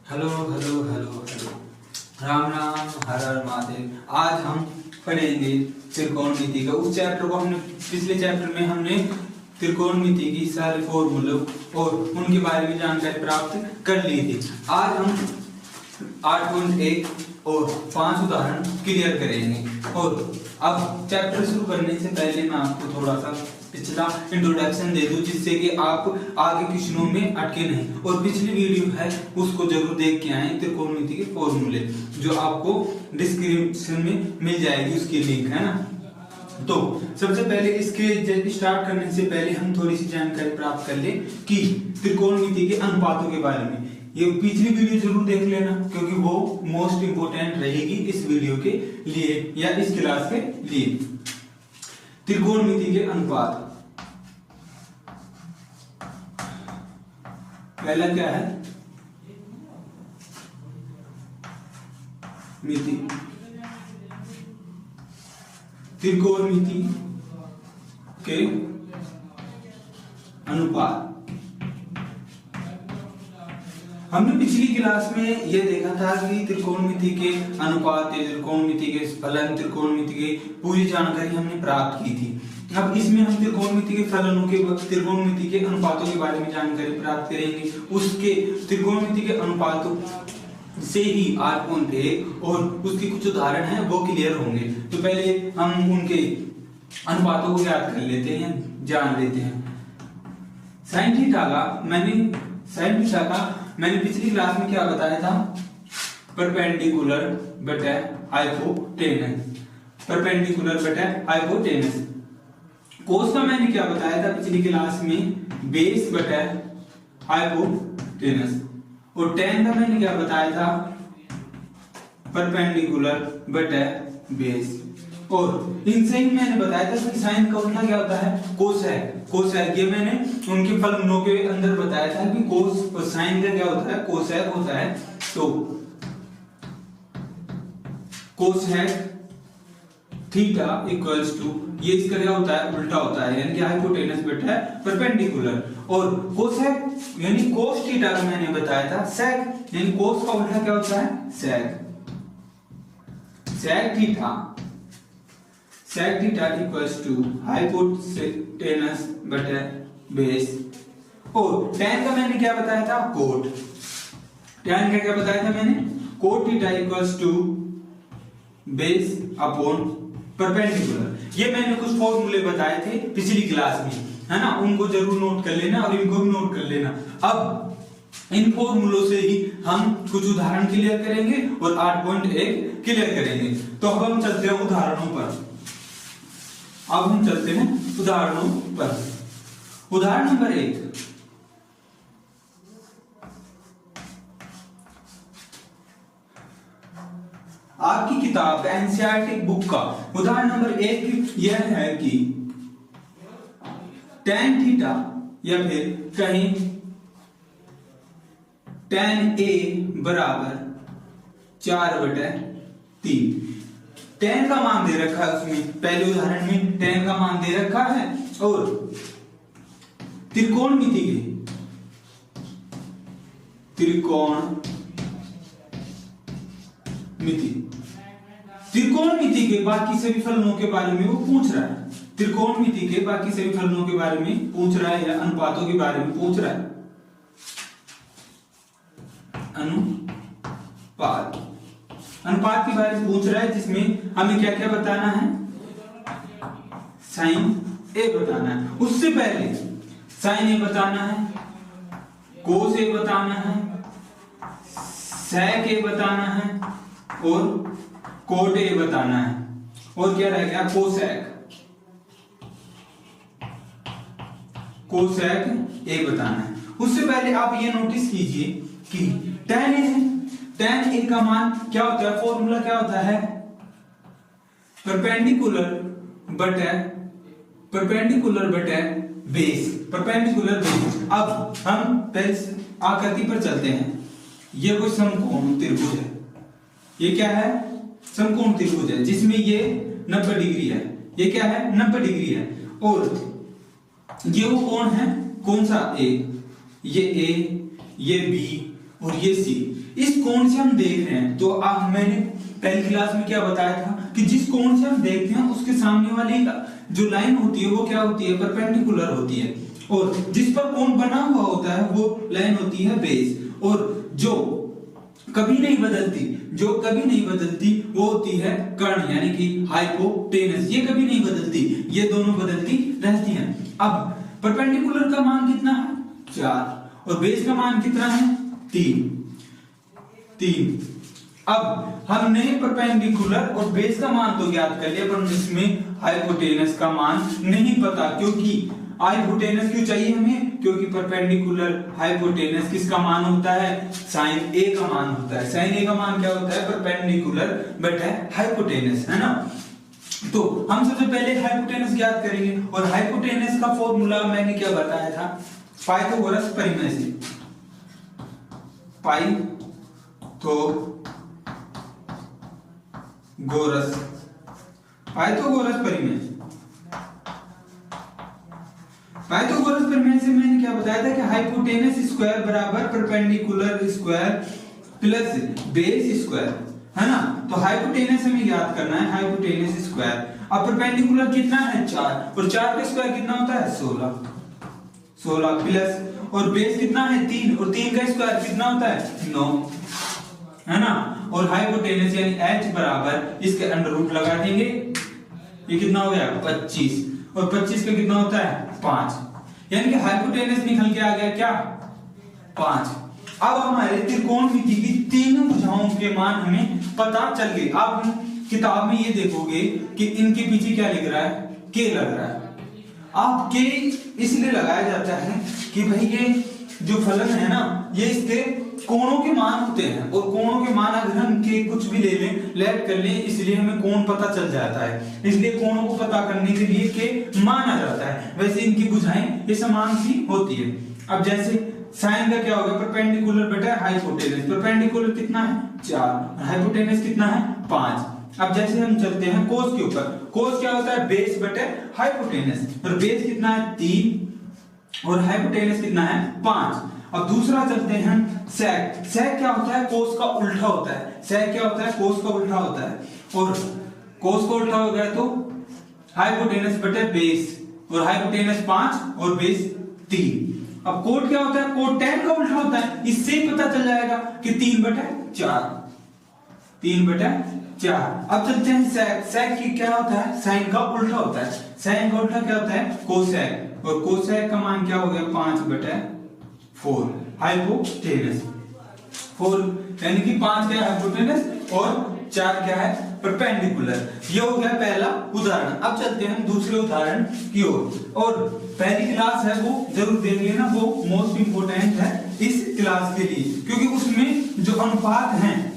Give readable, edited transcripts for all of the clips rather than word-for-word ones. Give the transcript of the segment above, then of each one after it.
Hello hello hello hello, Ram Ram, Har Har Mahadev. आज हम पढ़ेंगे त्रिकोणमिति का। उस चैप्टर को हमने पिछले चैप्टर में हमने त्रिकोणमिति की सारे फॉर्मूले और उनके बारे में जानकारी प्राप्त कर ली थी। आज हम 8.1 और 5 उदाहरण क्लियर करेंगे। और अब चैप्टर शुरू करने से पहले मैं आपको थोड़ा सा पिछला इंट्रोडक्शन दे दूं, जिससे कि आप आगे क्वेश्चनों में अटके नहीं। और पिछली वीडियो है उसको जरूर देख के आए, त्रिकोणमिति के फॉर्मूले, जो आपको डिस्क्रिप्शन में मिल जाएगी, उसकी लिंक है ना। तो सबसे पहले इसके स्टार्ट करने से पहले हम थोड़ी सी जानकारी प्राप्त कर ले कि त्रिकोणमिति के अनुपातों के बारे में। ये पिछली वीडियो जरूर देख लेना, क्योंकि वो मोस्ट इंपोर्टेंट रहेगी इस वीडियो के लिए या इस क्लास के लिए। त्रिकोणमिति के अनुपात, पहला क्या है? मिति, त्रिकोणमिति के अनुपात। हमने पिछली क्लास में यह देखा था कि त्रिकोणमिति के अनुपात, त्रिकोणमिति के फलन, त्रिकोणमिति की पूरी जानकारी हमने प्राप्त की थी। अब इसमें हम त्रिकोणमिति के फलनों के, त्रिकोणमिति के अनुपातों के बारे में जानकारी प्राप्त करेंगे। उसके त्रिकोणमिति के अनुपातों से ही 8.1 और उसके कुछ उदाहरण हैं वो क्लियर होंगे। तो पहले हम उनके अनुपातों को याद कर लेते हैं, जान लेते हैं। साइन थीटा का मैंने पिछली क्लास में क्या बताया था? परपेंडिकुलर बटा हाइपोटेनस, परपेंडिकुलर बटा हाइपोटेनस। कोस का मैंने क्या बताया था पिछली क्लास में? बेस बटा हाइपोटेनस। और टेन का मैंने क्या बताया था? परपेंडिकुलर बटा बेस। और इनसे ही मैंने बताया था कि साइन का उल्टा क्या होता है? कोसेक। कोसेक ये मैंने उनके फलनों के अंदर बताया था कि कोस और साइन का क्या होता है? कोसेक होता है। तो कोसेक थीटा इक्वल्स टू, ये इसका क्या होता है? उल्टा होता है, यानी कि हाइपोटेनस बटा परपेंडिकुलर। और कोसेक यानी कोस थीटा का मैंने बताया था सेक, यानी कोस का उल्टा क्या होता है? Sec. Sec theta equals to hypotenuse बटा बेस। और टेन का मैंने क्या बताया था? कोट। टेन का क्या बताया था मैंने? Cot theta equals to base upon perpendicular. ये मैंने कुछ फॉर्मूले बताए थे पिछली क्लास में, है ना, उनको जरूर नोट कर लेना और इनको भी नोट कर लेना। अब इन फॉर्मूलों से ही हम कुछ उदाहरण क्लियर करेंगे और 8.1 क्लियर करेंगे। तो अब हम चलते हैं उदाहरणों पर। उदाहरण नंबर 1, आपकी किताब एनसीईआरटी बुक का उदाहरण नंबर 1 यह है कि tan थीटा या फिर कहीं tan a बराबर 4/3। tan का मान दे रखा है उसमें, पहले उदाहरण में tan का मान दे रखा है। और त्रिकोणमिति के बाकी सभी फलनों के बारे में वो पूछ रहा है। त्रिकोणमिति के बाकी सभी फलनों के बारे में पूछ रहा है या अनुपातों के बारे में पूछ रहा है। अनुपात के बारे में पूछ रहा है, जिसमें हमें क्या क्या बताना है? साइन ए बताना है। उससे पहले साइन ए बताना है, कोस ए बताना है, सेक ए बताना है और कोट ए बताना है। और क्या रह गया? कोसेक ए बताना है। उससे पहले आप ये नोटिस कीजिए कि tan ए है, tan ए का मान क्या होता है? फॉर्मूला क्या होता है? परपेंडिकुलर बटा बेस, परपेंडिकुलर बेस। अब हम पहले आकृति पर चलते हैं। ये कोई समकोण त्रिभुज है। ये क्या है? समकोण त्रिभुज है, जिसमें ये 90 डिग्री है। ये क्या है? 90 डिग्री है। और ये वो कोण है, कौन सा? ए। ये बी और ये सी। इस कोण से हम देख रहे हैं, तो मैंने पहली क्लास में क्या बताया था कि जिस कोण से हम देखते हैं उसके सामने वाली जो लाइन होती है वो क्या होती है, परपेंडिकुलर होती है, और जिस पर कोण बना हुआ होता है वो लाइन होती है बेस, और जो कभी नहीं बदलती वो होती है कर्ण यानी कि हाइपोटेनस। ये कभी नहीं बदलती, ये दोनों बदलती रहती हैं। अब परपेंडिकुलर का मान कितना है 4 और बेस का मान कितना है 3। अब हमने परपेंडिकुलर और बेस का मान तो ज्ञात कर लिया, पर इसमें हाइपोटेनस का मान नहीं पता। क्योंकि हाइपोटेनस क्यों चाहिए हमें, क्योंकि परपेंडिकुलर हाइपोटेनस किसका मान होता है, साइन ए का मान होता है। साइन ए का मान क्या होता है, परपेंडिकुलर बटा हाइपोटेनस, है ना। तो हम सबसे पहले हाइपोटेनस ज्ञात करेंगे, और हाइपोटेनस का फॉर्मूला मैंने क्या बताया था, पाइथागोरस परिमेय से। पाइथागोरस परिमेय से मैंने क्या बताया था कि हाइपोटेनस स्क्वायर बराबर perpendicular square plus base square, है ना। तो हाइपोटेनस हमें याद करना है, हाइपोटेनस स्क्वायर। अब परपेंडिकुलर कितना है 4, और 4 का स्क्वायर कितना होता है 16 प्लस, और बेस कितना है 3, और 3 का स्क्वायर कितना होता है 9, है ना। और हाइपोटेनस यानी h बराबर इसके अंडर रूट लगा देंगे, ये कितना हो गया 25, और 25 का कितना होता है 5, यानी कि हाइपोटेनस निकल के आ गया क्या 5। अब हमारे त्रिकोणमिति की तीनों भुजाओं के मान हमें पता चल गए। अब किताब में ये देखोगे कि इनके पीछे क्या लिख रहा है, के लग रहा है। अब के इसलिए लगाया जाता है कि भाई ये जो फलन है ना, ये इसके कोणों के मान होते हैं, और कोणों के मान अगर हम के कुछ भी ले लें, लेट कर लें, इसलिए हमें कोण पता चल जाता है। इसलिए कोणों को पता करने के लिए के मान आ जाता है। वैसे इनकी भुजाएं ये समान सी होती है। अब जैसे साइन का क्या होगा, परपेंडिकुलर बटा हाइपोटेनस। परपेंडिकुलर कितना है 4, हाइपोटेनस कितना है 5। अब जैसे हम चलते हैं कोस के ऊपर, कोस क्या होता है बेस बटे हाइपोटेनस, और बेस कितना है 3 और हाइपोटेनस कितना है 5। अब दूसरा चलते हैं सेक। सेक क्या होता है, कोस का उल्टा होता है। सेक क्या होता है, कोस का उल्टा होता है, और कोस का उल्टा हो गया तो हाइपोटेनस बटे बेस, और हाइपोटेनस 5 और बेस 3। अब कोट क्या होता है, कोट tan का उल्टा होता है। इससे ही पता चल जाएगा कि 3/4। अब चलते हैं सेक। सेक की क्या होता है, साइन का उल्टा होता है। साइन का उल्टा क्या होता है कोसेक, और कोसेक का मान क्या हो गया 5/4 हाइपोटेनस। 4 यानी कि 5 क्या है हाइपोटेनस और 4 क्या है परपेंडिकुलर। ये हो गया पहला उदाहरण। अब चलते हैं दूसरे उदाहरण की ओर, और पहली क्लास है वो जरूर देख लेना, वो मोस्ट इंपोर्टेंट है इस क्लास के लिए, क्योंकि उसमें जो अनुपात हैं,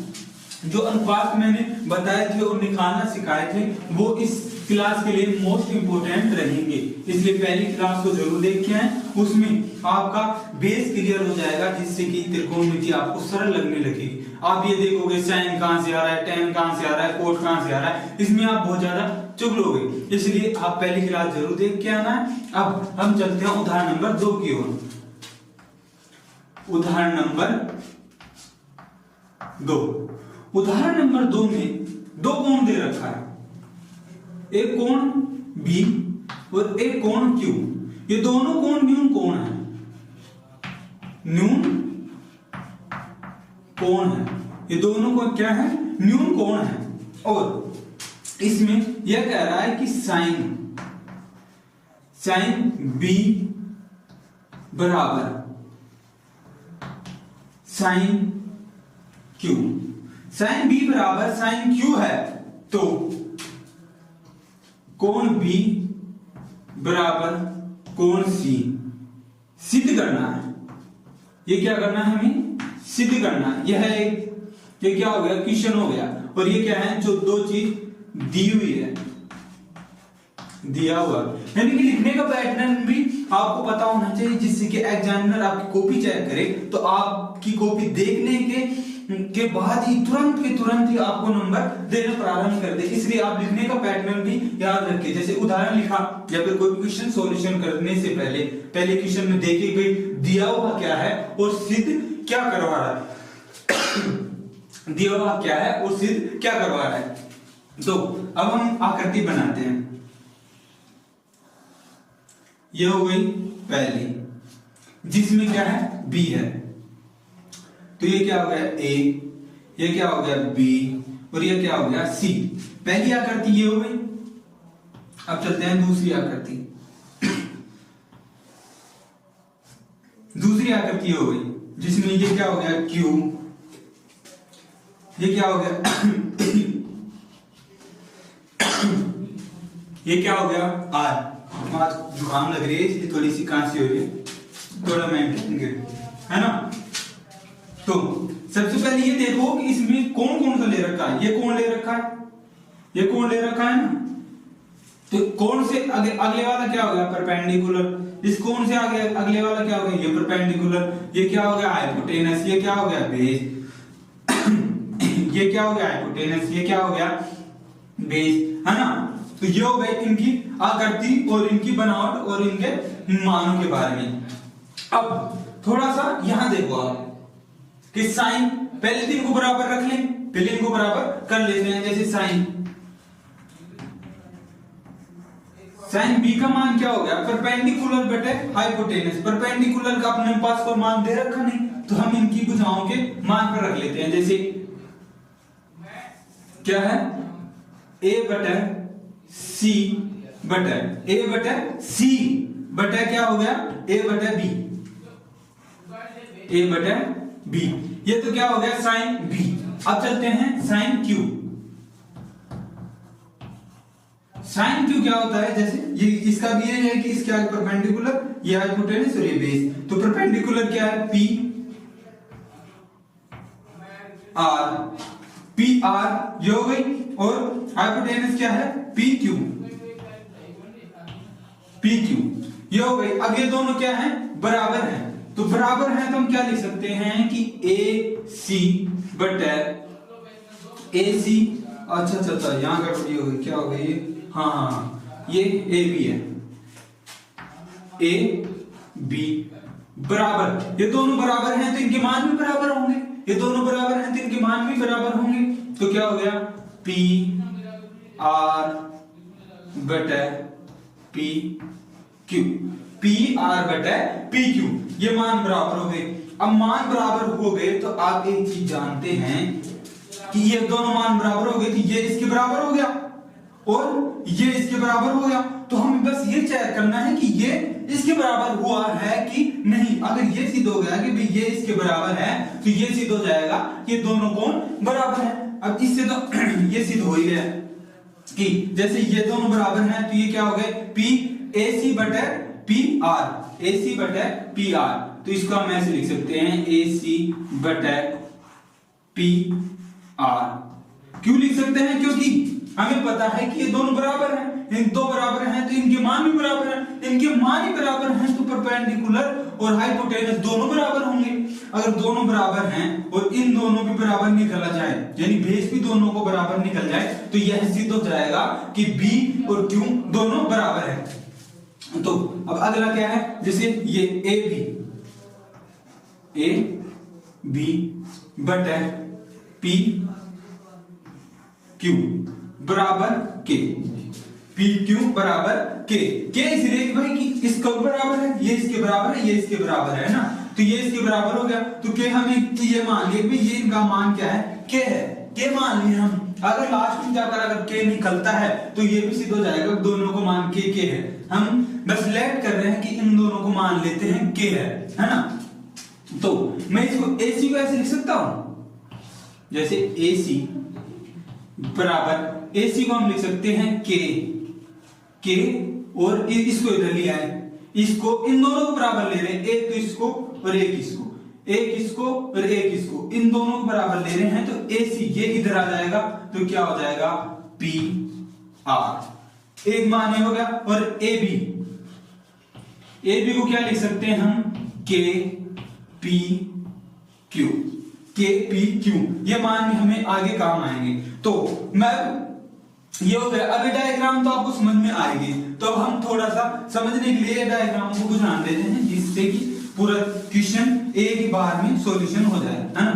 जो अनुपात मैंने बताए थे और निकालना सिखाए थे, वो इस क्लास के लिए मोस्ट इंपोर्टेंट रहेंगे। इसलिए पहली क्लास को जरूर देख के आए, उसमें आपका बेस क्लियर हो जाएगा, जिससे कि त्रिकोणमिति आपको सरल लगने लगेगी। आप ये देखोगे साइन कहां से आ रहा है, tan कहां से आ रहा है, कोट कहां से आ रहा है, इसमें आप बहुत ज्यादा चुभ लोगे। इसलिए आप पहली क्लास जरूर देख के आना है। अब हम चलते हैं उदाहरण नंबर 2 की ओर। उदाहरण नंबर 2 में 2 कोण दे रखा है, एक कोण B और एक कोण Q। ये दोनों कोण न्यून कोण है, न्यून कोण है। ये दोनों को क्या है, न्यून कोण है। और इसमें यह कह रहा है कि साइन B बराबर साइन Q। साइन B बराबर साइन Q है, तो कोण B बराबर कोण C सिद्ध करना है। ये क्या करना है, हमें सिद्ध करना है। यह एक, ये क्या हो गया क्वेश्चन हो गया, और ये क्या है, जो 2 चीज दी हुई है, दिया हुआ, यानी कि लिखने का पैटर्न भी आपको पता होना चाहिए, जिससे कि एग्जामिनर आपकी कॉपी चेक करे तो आपकी कॉपी देखने के बाद ही तुरंत ही आपको नंबर देना प्रारंभ कर दे। इसलिए आप लिखने का पैटर्न भी याद रखें। जैसे उदाहरण लिखा या फिर कोई क्वेश्चन सॉल्यूशन करने से पहले क्वेश्चन में देखे गई दिया हुआ क्या है और सिद्ध क्या करवा रहा है, दिया हुआ क्या है और सिद्ध क्या करवा रहा है। तो अब हम आकृति बनाते हैं। ये हो गई पहली, जिसमें क्या है बी है, तो ये क्या हो गया ए, ये क्या हो गया बी, और ये क्या हो गया सी। पहली आकृति ये हो गई। अब चलते हैं दूसरी आकृति। दूसरी आकृति हो गई जिसमें ये क्या हो गया क्यू, ये क्या हो गया ये क्या हो गया आर। जुकाम लग रही है इसलिए थोड़ी सी खांसी हो रही है, थोड़ा मेंटेन है ना। तो सबसे पहले ये देखो कि इसमें कौन कौन सा ले रखा है। ये कौन ले रखा है, ये कौन ले रखा है ना। तो कौन से अगले वाला क्या हो गया परपेंडिकुलर। इस कौन से आगे अगले वाला क्या हो गया ये परपेंडिकुलर। ये क्या हो गया हाइपोटेनस, ये क्या हो गया बेस। ये क्या हो गया हाइपोटेनस, ये क्या हो गया बेस, है ना। तो ये हो गई इनकी आकृति और इनकी बनावट और इनके मानों के बारे में। अब थोड़ा सा यहां देखो आप कि साइन, पहले दिन को बराबर रख लें, पहले इनको बराबर कर लेते हैं। जैसे साइन बी का मान क्या हो गया परपेंडिकुलर बटे हाइपोटेनस। परपेंडिकुलर का अपने पास कोई मान दे रखा नहीं, तो हम इनकी भुजाओं के मान पर रख लेते हैं। जैसे क्या है ए बटे सी बटे ए बटे सी बटे क्या हो गया ए बटे बी, ए बटे बी। ये तो क्या हो गया साइन बी। अब चलते हैं साइन क्यू। साइन क्यू क्या होता है, जैसे ये इसका भी ये है कि इसके आगे परपेंडिकुलर, ये हाइपोटेनस और ये बेस। तो परपेंडिकुलर क्या है पी आर, पी आर ये हो गई, और हाइपोटेनस क्या है पी क्यू, पी क्यू ये हो गई। अब ये दोनों क्या है बराबर हैं, तो बराबर हैं तो हम क्या लिख सकते हैं कि ए सी बटे ए सी। अच्छा यहां गड़बड़ी हो गई, क्या हो गई हाँ ये ए बी है, ए बी बराबर, ये दोनों बराबर हैं तो इनके मान भी बराबर होंगे। ये दोनों बराबर हैं तो इनके मान भी बराबर होंगे। तो क्या हो गया पी आर बटे पी क्यू, पी आर बटे पी क्यू, ये मान बराबर हो गए। अब मान बराबर हो गए तो आप एक चीज जानते हैं कि ये दोनों मान बराबर हो गए, तो ये इसके बराबर हो गया और ये इसके बराबर हो गया। तो हमें बस ये चेक करना है कि ये इसके बराबर हुआ है कि नहीं। अगर ये सिद्ध हो गया कि भाई ये इसके बराबर है, तो ये सिद्ध हो जाएगा कि दोनों कौन बराबर है। अब इससे तो ये सिद्ध हो ही गया कि जैसे ये दोनों बराबर हैं, तो ये क्या हो गए पी ए सी बटे पी आर, ए सी बटे पी आर। तो इसको हम ऐसे लिख सकते हैं ए सी बटे पी आर। क्यों लिख सकते हैं, क्योंकि हमें पता है कि ये दोनों बराबर हैं, इन दो बराबर हैं तो इनके मान भी बराबर हैं। इनके मान ही बराबर हैं तो परपेंडिकुलर और हाइपोटेनस दोनों बराबर होंगे। अगर दोनों बराबर हैं और इन दोनों भी बराबर निकला जाए, यानी बेस भी दोनों को बराबर निकल जाए, तो यह सिद्ध हो जाएगा कि बी और क्यू दोनों बराबर है। तो अब अगला क्या है, जैसे ये ए बी बटे पी क्यू बराबर के, पी क्यू बराबर के इसलिए भाई कि इसका बराबर है, ये इसके बराबर है, ये इसके बराबर है ना, तो ये इसके बराबर हो गया। तो के हमें ये मान लिया कि ये इनका मान क्या है के है, के मान लिया हम। अगर लास्ट में जाकर अगर के निकलता है तो ये भी सिद्ध हो जाएगा दोनों को मान के है। हम बस लेट कर रहे हैं कि इन दोनों को मान लेते हैं के है ना। तो मैं इसको AC को ऐसे लिख सकता हूं, जैसे AC बराबर AC को हम लिख सकते हैं के और इसको इधर लिया है, इसको इन दोनों को बराबर ले रहे हैं, एक तो इसको और एक इसको, एक इसको और एक इसको, इन दोनों को बराबर ले रहे हैं। तो AC ये इधर आ जाएगा, तो क्या हो जाएगा P R, एक मान ये हो गया। और AB को क्या लिख सकते हैं हम K P Q, K P Q, ये मान हमें आगे काम आएंगे। तो मैं ये हो गया। अभी डायग्राम तो आपको समझ में आएगी, तो अब हम थोड़ा सा समझने के लिए डायग्राम को बुझान देते हैं, जिससे कि पूरा क्वेश्चन एक ही बार में सॉल्यूशन हो जाए, है ना।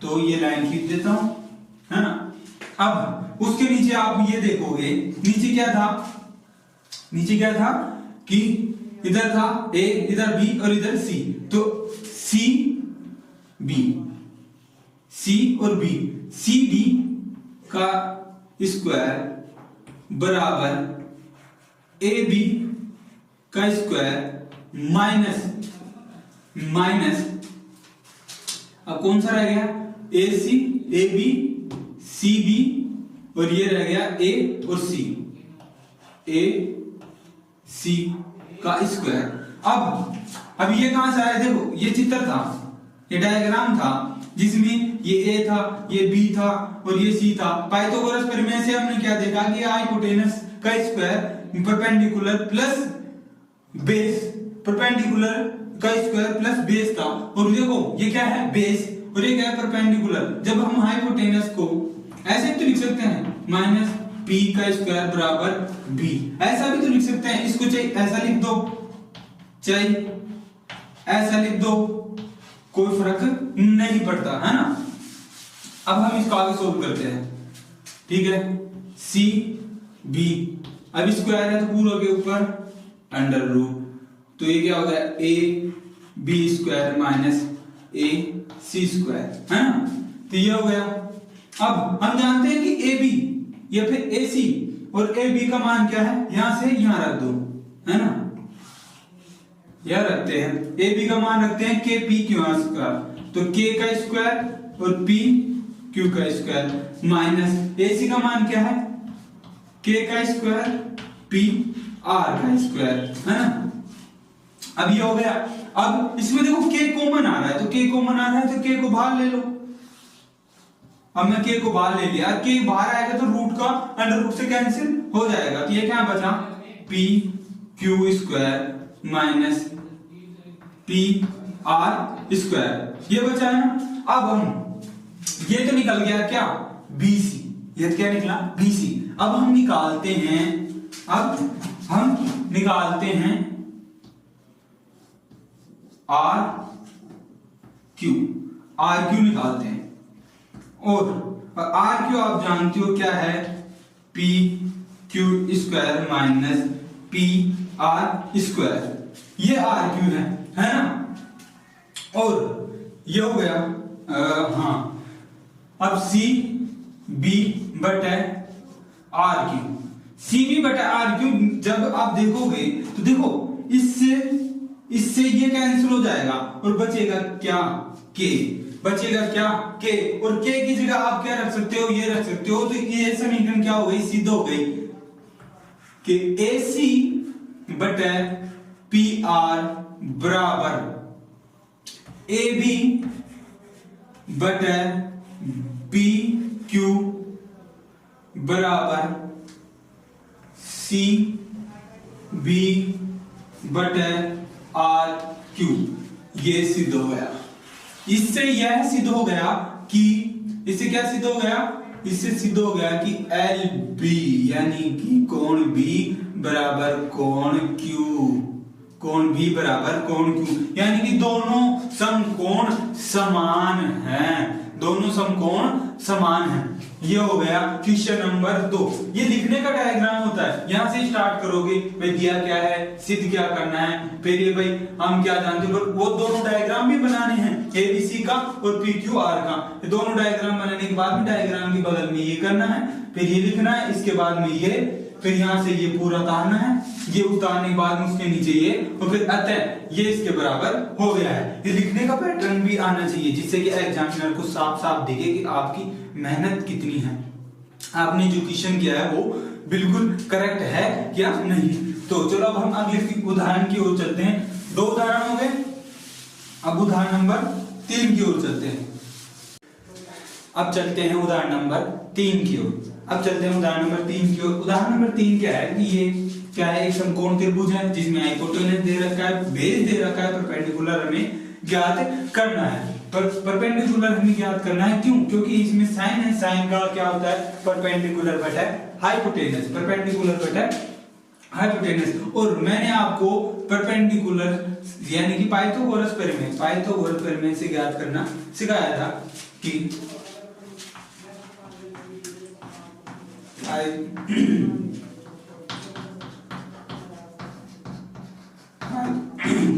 तो ये लाइन खींच देता हूं, है ना। अब उसके नीचे आप ये देखोगे, नीचे क्या था, नीचे क्या था कि इधर था ए, इधर बी और इधर सी, तो सी बी, सी और बी, सी डी का स्क्वायर बराबर ए बी का स्क्वायर माइनस माइनस, अब कौन सा रह गया, ए सी, ए बी, सी बी, और ये रह गया ए और सी, ए सी का स्क्वायर। अब ये कहां से आया, देखो ये चित्र था, ये डायग्राम था जिसमें ये ए था, ये बी था और ये सी था। पाइथागोरस प्रमेय से हमने क्या देखा कि हाइपोटेनस का square perpendicular plus base, perpendicular का स्क्वायर प्लस बेस था, और देखो ये क्या है, बेस, और ये क्या है, परपेंडिकुलर। जब हम हाइपोटेनस को ऐसे तो लिख सकते हैं माइनस पी का स्क्वायर बराबर बी, ऐसा भी तो लिख सकते हैं, इसको चाहे ऐसा लिख दो, चाहे ऐसा लिख दो, कोई फर्क नहीं पड़ता, है ना। अब हम इसको आगे सोल्व करते हैं, ठीक है। सी बी, अब स्क्वायर है तो पूरा के ऊपर अंडर रूट, तो ये क्या हो गया, A B square minus A C square, है ना। तो ये हो गया। अब हम जानते हैं कि ए बी या फिर ए सी और ए बी का मान क्या है, यहां से यहां रख दो, है ना, यह रखते हैं। ए बी का मान रखते हैं के पी क्यू आर स्क्वायर, तो के का स्क्वायर और पी क्यू का स्क्वायर माइनस ए सी का मान क्या है, के का स्क्वायर पी आर का स्क्वायर, है ना। अब ये हो गया। अब इसमें देखो के कॉमन आ रहा है, तो के कॉमन आ रहा है तो के को बाहर ले लो। अब मैं के को बाहर ले लिया, के बाहर आएगा तो रूट का अंडर रूट से कैंसिल हो जाएगा, तो ये क्या बचा, P Q square minus P R square, ये बचा है ना। अब हम ये तो निकल गया क्या, बीसी, ये क्या निकला, बीसी। अब हम निकालते हैं, अब हम निकालते हैं आर क्यू, आर क्यू निकालते हैं, और आर क्यू आप जानते हो क्या है, P Q square minus P R square, ये आर क्यू है ना। और ये हो गया हाँ। अब सी बी बटे आर क्यू, सी बी बटे आर क्यू जब आप देखोगे तो देखो इससे ये कैंसिल हो जाएगा और बचेगा क्या, के, बचेगा क्या, के, और के की जगह आप क्या रख सकते हो, ये रख सकते हो। तो ये समीकरण क्या हो गई, सिद्ध हो गई कि ए सी बटे पी आर बराबर ए बी बटे पी क्यू बराबर सी बी बटे आर क्यू, ये सिद्ध हो गया। इससे यह सिद्ध हो गया कि, इससे क्या सिद्ध हो गया, इससे सिद्ध हो गया कि एल बी यानी कि कोण बी बराबर कोण क्यू, कोण बी बराबर कोण क्यू, यानी कि दोनों समकोण समान हैं, दोनों समकोण समान हैं। ये हो गया क्वेश्चन नंबर 2। ये लिखने का डायग्राम होता है, यहां से स्टार्ट करोगे, भाई दिया क्या है, सिद्ध क्या करना है, फिर ये भाई हम क्या जानते हैं, वो दोनों डायग्राम भी बनाने हैं, एबीसी का और पीक्यूआर का। ये दोनों डायग्राम बनाने के बाद में डायग्राम के बगल में ये करना है, फिर ये लिखना है, इसके बाद में ये, फिर यहां से ये पूरा उतारना है, ये उतारने के बाद में उसके नीचे ये, और फिर अतः ये इसके बराबर हो गया है। ये लिखने का पैटर्न भी आना चाहिए जिससे कि एग्जामिनर को साफ साफ दिखे कि आपकी मेहनत कितनी है, आपने जो क्वेश्चन किया है वो बिल्कुल करेक्ट है क्या नहीं। तो चलो अब हम अगले उदाहरण की ओर चलते हैं। 2 उदाहरण हो गए, अब उदाहरण नंबर 3 की ओर चलते हैं। अब चलते हैं उदाहरण नंबर 3 की ओर। अब चलते हैं उदाहरण नंबर 3 की ओर। उदाहरण नंबर 3 क्या है कि ये क्या है, एक समकोण त्रिभुज है जिसमें हाइपोटेनस दे रखा है, बेस दे रखा है, परपेंडिकुलर हमें ज्ञात करना है। परपेंडिकुलर हमें ज्ञात करना है, क्यों, क्योंकि इसमें साइन है, साइन का क्या होता है, परपेंडिकुलर बटा हाइपोटेनस, परपेंडिकुलर बटा हाइपोटेनस। और मैंने आपको परपेंडिकुलर यानी कि पाइथागोरस प्रमेय से ज्ञात करना सिखाया था। कि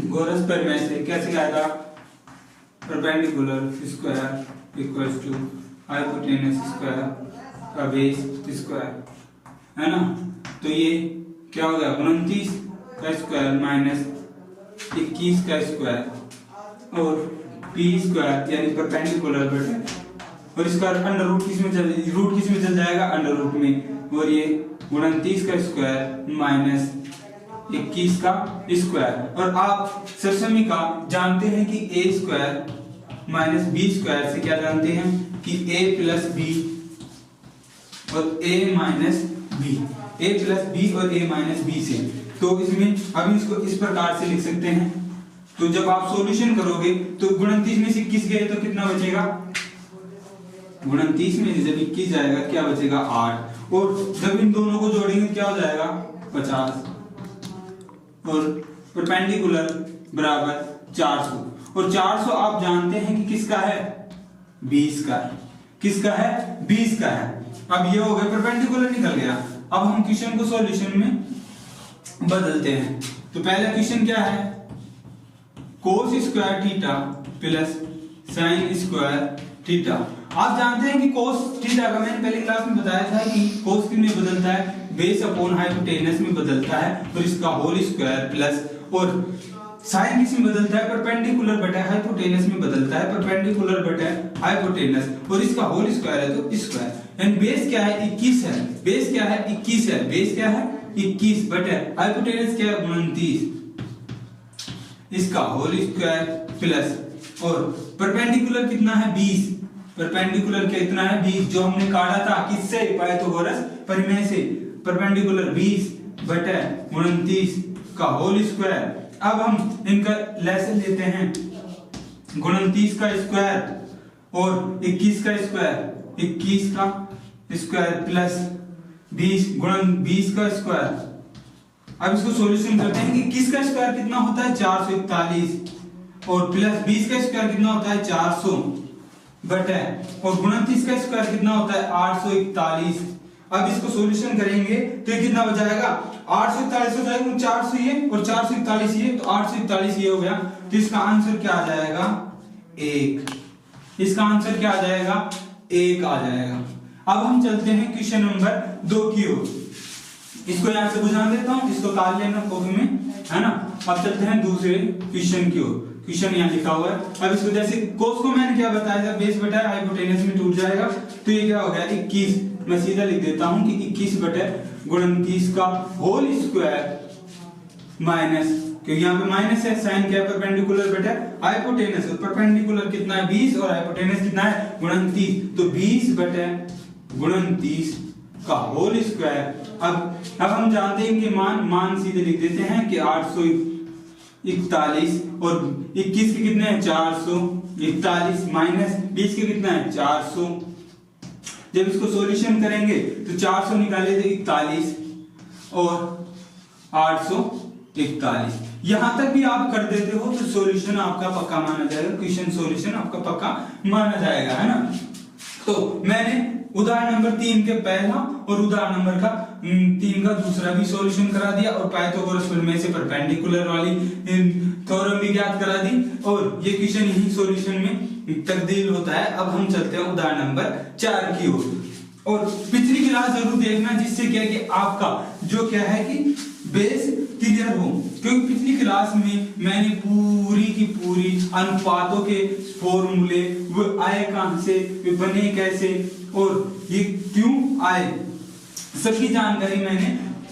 गोरस पर में से कैसे आएगा, perpendicular square equals to hypotenuse square का बेस स्क्वायर, है ना। तो ये क्या हो गया, 29 का स्क्वायर माइनस 21 का स्क्वायर और पी स्क्वायर यानी परपेंडिकुलर बटे, और इसका अंडर रूट किस में चल जाएगा, अंडर रूट में, और ये 29 का स्क्वायर माइनस 21 का स्क्वायर। और आप सरसमी का जानते हैं कि ए स्क्वायर माइनस बी स्क्वायर से क्या जानते हैं कि ए प्लस बी और ए माइनस बी, ए प्लस बी और ए माइनस बी से। तो इसमें अभी इसको इस प्रकार से लिख सकते हैं। तो जब आप सॉल्यूशन करोगे तो 29 में से 21 गए तो कितना बचेगा, 29 में से जब 21 जाएगा क्या बचेगा 8, और जब इन दोनों को जोड़ेंगे क्या हो जाएगा 50, और परपेंडिकुलर बराबर 400, और 400 आप जानते हैं कि किसका है, 20 का, किसका है 20 का है। अब ये हो गया परपेंडिकुलर निकल गया। अब हम क्वेश्चन को सॉल्यूशन में बदलते हैं। तो पहला क्वेश्चन क्या है, cos square theta plus sine square theta. आप जानते हैं कि कोस थीटा का मैंने पहले क्लास में बताया था कि कोस किस में बदलता है, बेस अपॉन हाइपोटेनस में बदलता है, और इसका होल स्क्वायर प्लस, और साइन किस में बदलता है, परपेंडिकुलर बटे हाइपोटेनस में बदलता है, परपेंडिकुलर बटे हाइपोटेनस, और इसका होल स्क्वायर है तो स्क्वायर। एंड बेस क्या है 21 है, बेस क्या है 21 है, बेस क्या है 21 बटे हाइपोटेनस क्या है 29, इसका होल स्क्वायर प्लस, और परपेंडिकुलर कितना है 20, परपेंडिकुलर कितना है 20 जो हमने काढ़ा था किससे, पाइथागोरस प्रमेय से, परपेंडिकुलर 20 बटे 29 का होल स्क्वायर। अब हम इनका लेसन लेते हैं, 29 का स्क्वायर और 21 का स्क्वायर, 21 का स्क्वायर प्लस 20 गुणन 20 का स्क्वायर। अब इसको सॉल्यूशन करते हैं कि 21 का स्क्वायर कितना होता है 441, और प्लस 20 का स्क्वायर कितना होता है 400 बटे, और 29 का स्क्वायर कितना होता है 841। अब इसको सॉल्यूशन करेंगे तो कितना बचाएगा 841 हो जाएगा, 400 ये और 441 ये, तो 841 ये हो गया। तो इसका आंसर क्या आ जाएगा 1, इसका आंसर क्या आ जाएगा 1 आ जाएगा। अब हम चलते हैं क्वेश्चन नंबर 2 की ओर। इसको यहां से बुझा देता हूं, इसको काट लेना कॉपी में, है ना। अब चलते हैं दूसरे क्वेश्चन की ओर। क्वेश्चन यहाँ लिखा हुआ है। अब इसको जैसे कोस को मैंने क्या बताया था, बेस बटा हाइपोटेनस में टूट जाएगा, तो ये क्या हो गया 21। मैं सीधा लिख देता हूं कि 21 बटे 29 का होल स्क्वायर माइनस, क्योंकि यहाँ पे माइनस है, साइन क्या है परपेंडिकुलर बटे हाइपोटेनस, और परपेंडिकुलर कितना है 20 और हाइपोटेनस कितना है 29, तो 20 बटे 29 का होल स्क्वायर। अब हम जानते हैं कि मान सीधे लिख देते हैं कि 841 और 21 के कितने हैं 441 माइनस 20 के कितना है 400। जब इसको सॉल्यूशन करेंगे तो 400 निकाले थे 41 और 841, यहां तक भी आप कर देते हो तो सॉल्यूशन आपका पक्का माना जाएगा, क्वेश्चन सॉल्यूशन आपका पक्का माना जाएगा, है ना। तो मैंने उदाहरण नंबर 3 के पहला और उदाहरण नंबर 3 का दूसरा भी सॉल्यूशन करा दिया, और पाइथागोरस प्रमेय से परपेंडिकुलर वाली थ्योरम भी ज्ञात करा दी, और ये क्वेश्चन यही सॉल्यूशन में तब्दील होता है। अब हम चलते हैं उदाहरण नंबर 4 की ओर, और पिछली क्लास जरूर देखना, जिससे क्या कि आपका जो क्या है कि बेस क्लियर हो, क्योंकि पिछली क्लास में मैंने पूरी की पूरी अनुपातों के फॉर्मूले, वो आए कहां से, वे बने कैसे और ये क्यों आए, सबकी जानकारी मैंने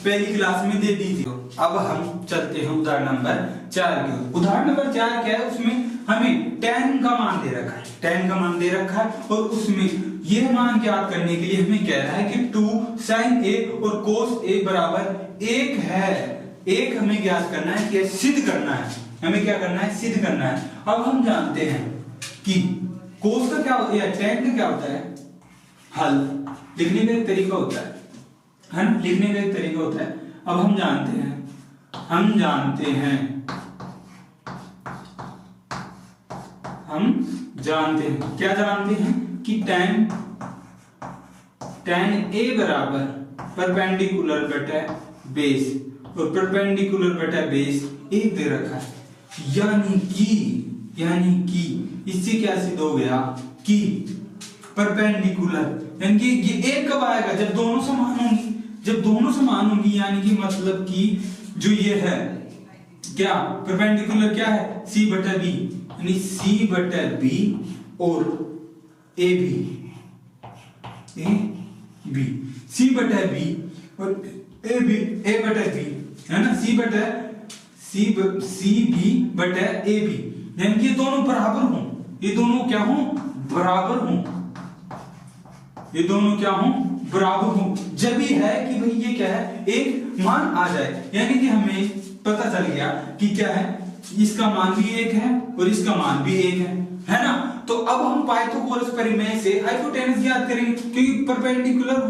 पहली क्लास में दे दी थी। अब हम चलते हैं उदाहरण नंबर 4 की ओर। उदाहरण नंबर 4 क्या है, उसमें हमें tan का मान दे रखा है, tan का मान दे रखा है, और उसमें यह मान ज्ञात करने के लिए हमें कह रहा है कि 2 sin a और cos a बराबर 1 है। 1 हमें ज्ञात करना है, कि सिद्ध करना है, हमें क्या करना है सिद्ध करना है। अब हम जानते हैं कि cos का क्या होता है, tan का क्या होता है, हल लिखने का एक तरीका होता है ना, लिखने का एक तरीका होता है। अब हम जानते हैं जानते हैं, क्या जानते हैं कि tan A बराबर परपेंडिकुलर बटा बेस, और परपेंडिकुलर बटा बेस 1 दे रखा है। यानी कि इससे क्या सिद्ध हो गया कि परपेंडिकुलर, यानी कि ये 1 कब आएगा, जब दोनों समान होंगी। जब दोनों समान होंगी यानी कि मतलब कि जो ये है क्या परपेंडिकुलर क्या है, C बटा B, यानी C बटा B और AB, C बटा B और AB, A बटा B है ना, C B बटा AB, यानी कि ये दोनों बराबर हों, ये दोनों क्या हों, बराबर हों, ये दोनों क्या हों, बराबर हों। जब ये है कि भाई ये क्या है, एक मान आ जाए, यानी कि हमें पता चल गया कि क्या है, इसका मान भी 1 है और इसका मान भी 1 है ना। तो अब हम पाइथागोरस प्रमेय से हाइपोटेनस ज्ञात करेंगे, क्योंकि परपेंडिकुलर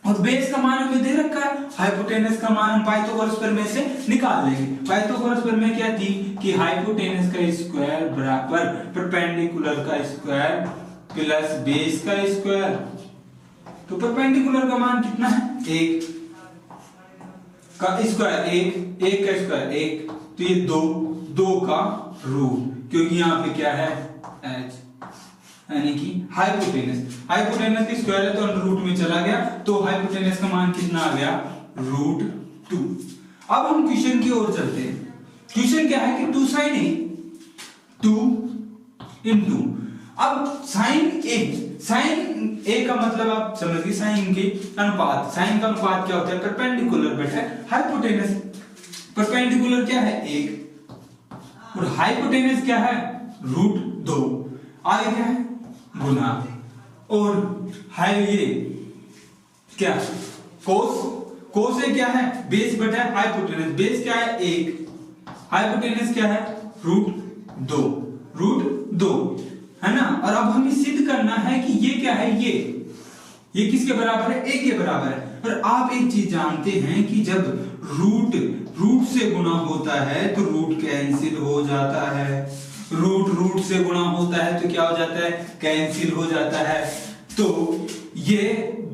और बेस का मान हमें दे रखा है, हाइपोटेनस का मान हम पाइथागोरस प्रमेय से निकाल लेंगे। पाइथागोरस प्रमेय क्या थी कि हाइपोटेनस का स्क्वायर बराबर परपेंडिकुलर का स्क्वायर प्लस बेस का स्क्वायर। तो परपेंडिकुलर का मान कितना है, 1 का स्क्वायर 1 का स्क्वायर 1, तो ये 2 का रूट, क्योंकि यहाँ पे क्या है h, यानी कि हाइपोटेनस की स्क्वायर है तो अंडर रूट में चला गया, तो हाइपोटेनस का मान कितना आ गया, √2। अब हम क्वेश्चन की ओर चलते हैं। क्वेश्चन क्या है कि 2 sin A 2 into, अब sin A का मतलब आप समझ गए, साइन के अनुपात, साइन का अनुपात क्या होता है, परपेंडिकुलर बटा हाइपोटेनस। परपेंडिकुलर क्या है 1 और हाइपोटेनस क्या है √2, आगे क्या है गुना, और हाई ये क्या कोस ए क्या है, बेस बटा हाइपोटेनस, बेस क्या है 1, हाइपोटेनस क्या है √2 है ना। और अब हमें सिद्ध करना है कि ये क्या है, ये किसके बराबर है, a के बराबर है। पर आप एक चीज जानते हैं कि जब रूट से गुणा होता है तो रूट कैंसिल हो जाता है, रूट से गुणा होता है तो क्या हो जाता है, कैंसिल हो जाता है। तो ये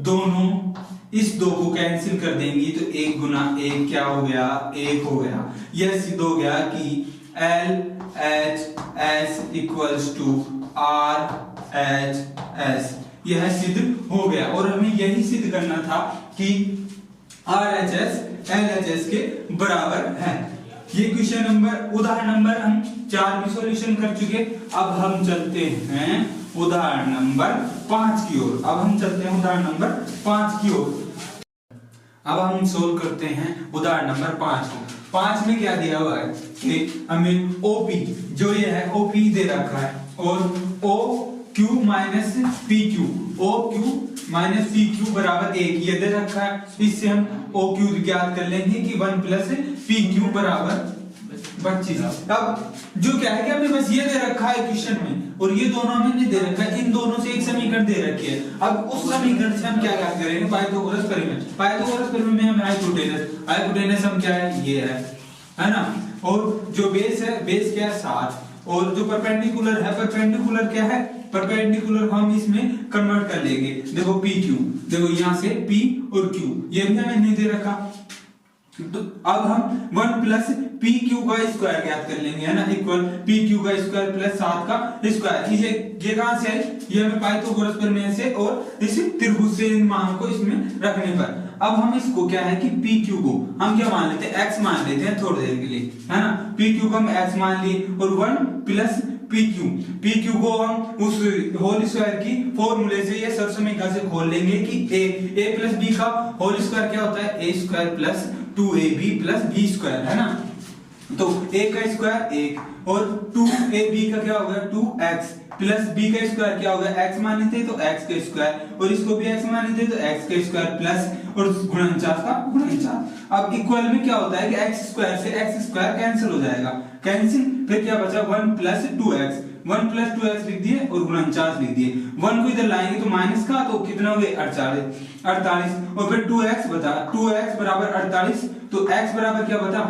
दोनों इस 2 को कैंसिल कर देंगी तो 1 गुना 1 क्या हो गया, 1 हो गया। यह सिद्ध हो गया कि LHS इक्वल्स टू RHS, यह सिद्ध हो गया। और हमें यही सिद्ध करना था कि RHS LHS के बराबर है। ये क्वेश्चन नंबर, उदाहरण नंबर हम 4 भी सॉल्यूशन कर चुके। अब हम चलते हैं उदाहरण नंबर 5 की ओर। अब हम सोल्व करते हैं उदाहरण नंबर 5 को। 5 में क्या दिया हुआ है कि हमें OP, जो ये है OP दे रखा है, और OQ माइनस PQ बराबर 1 ये दे रखा है। इससे हम OQ ज्ञात कर लेंगे कि 1 प्लस PQ बराबर 25। अब जो क्या है कि हमें बस ये दे रखा है क्वेश्चन में, और ये दोनों हमें नहीं दे रखा है, इन दोनों से एक समीकरण दे रखी है। अब उस समीकरण से हम क्या ज्ञात करेंगे, पाइथागोरस प्रमेय में हम हाइपोटेनस हम क्या है, ये है ना। और जो बेस है, बेस क्या है 7, और जो परपेंडिकुलर है, परपेंडिकुलर क्या है, परपेंडिकुलर हम इसमें कन्वर्ट कर लेंगे। देखो PQ, देखो यहाँ से P और Q, ये भी हमें नहीं दे रखा। तो अब हम 1 प्लस PQ का स्क्वायर ज्ञात कर लेंगे, है ना, इक्वल PQ का स्क्वायर प्लस 7 का स्क्वायर। ये कहां से है, ये हमें पाइथागोरस प्रमेय से और इस त्रिभुज से इन मान को इसमें रखने पर। अब हम इसको क्या है कि PQ को हम क्या मान लेते हैं, x मान लेते हैं थोड़ी देर के लिए, है ना। PQ को हम x मान लिए, और 1 प्लस PQ को हम उस होल स्क्वायर की फॉर्मूले से ये सरसमीकरण से खोल लेंगे कि a प्लस b का होल स्क्वायर क्या होता है, a square plus 2ab plus b square, है ना। तो a का स्क्वायर 1 और 2ab का क्या होगा 2x प्लस b का स्क्वायर क्या होगा, x माने थे तो x का स्क्वायर, और इसको भी x माने थे तो x का स्क्वायर प्लस और 49 का 49। अब इक्वल में क्या होता है कि x स्क्वायर से x स्क्वायर कैंसिल हो जाएगा, कैंसिल, फिर क्या बचा 1 प्लस 2x लिख दिए और 49 लिख दिए। 1 को इधर लाएंगे तो माइनस का, तो कितना हो गए 48, और फिर 2x बराबर 48, तो x बराबर क्या बचा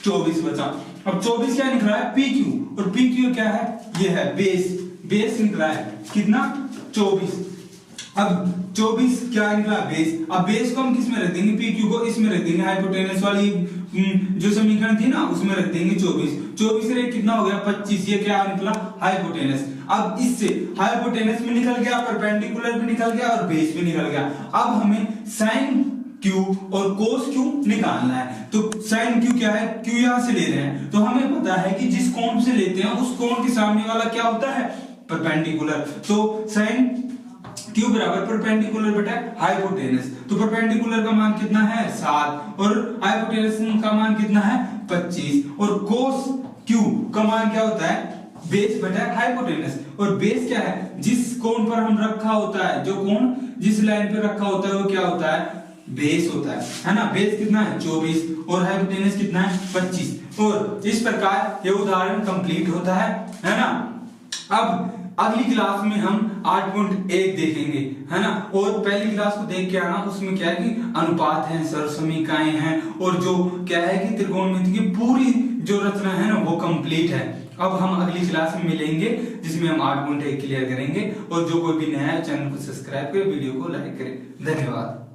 24 बचा। अब 24 क्या निकला है, पी क्यू, और पी क्यू क्या है, ये है बेस, बेस निकला है कितना 24। अब 24 क्या निकला बेस, अब बेस को हम किस में रख देंगे, पी क्यू को इसमें रख देंगे, हाइपोटेनस वाली जो समीकरण थी ना उसमें रख देंगे 24 से कितना हो गया 25, ये क्या निकला हाइपोटेनस। अब इससे हाइपोटेनस भी निकल गया, परपेंडिकुलर भी निकल गया और बेस भी निकल गया। अब हमें साइन क्यू और कोस क्यू निकालना है। तो साइन क्यू क्या है, क्यू यहां से ले रहे हैं, तो हमें पता है कि जिस कोण से लेते हैं उस कोण के सामने वाला क्या होता है, परपेंडिकुलर। तो साइन क्यू बराबर परपेंडिकुलर बटा हाइपोटेनस। तो परपेंडिकुलर का मान कितना है 7 और हाइपोटेनस का मान कितना है 25, और कोस क्यू का मान क्या होता है, बेस बटा हाइपोटेनस। और बेस क्या है, जिस कोण पर हम रखा होता है, जो कोण जिस लाइन पे रखा होता है वो क्या होता है, बेस होता है ना। बेस कितना है 24 और हाइपोटेनस कितना है 25। और इस प्रकार ये उदाहरण कंप्लीट होता है ना। अब अगली क्लास में हम 8.1 देखेंगे, है ना। और पहली क्लास को देख के आना, उसमें क्या है कि अनुपात है, सरसमीकाएं हैं, और जो क्या है कि त्रिकोणमिति की पूरी जो रचना है ना वो कंप्लीट है। अब हम अगली क्लास में मिलेंगे जिसमें हम 8.1 क्लियर करेंगे। और जो कोई भी नया है चैनल को सब्सक्राइब करें, वीडियो को लाइक करें। धन्यवाद।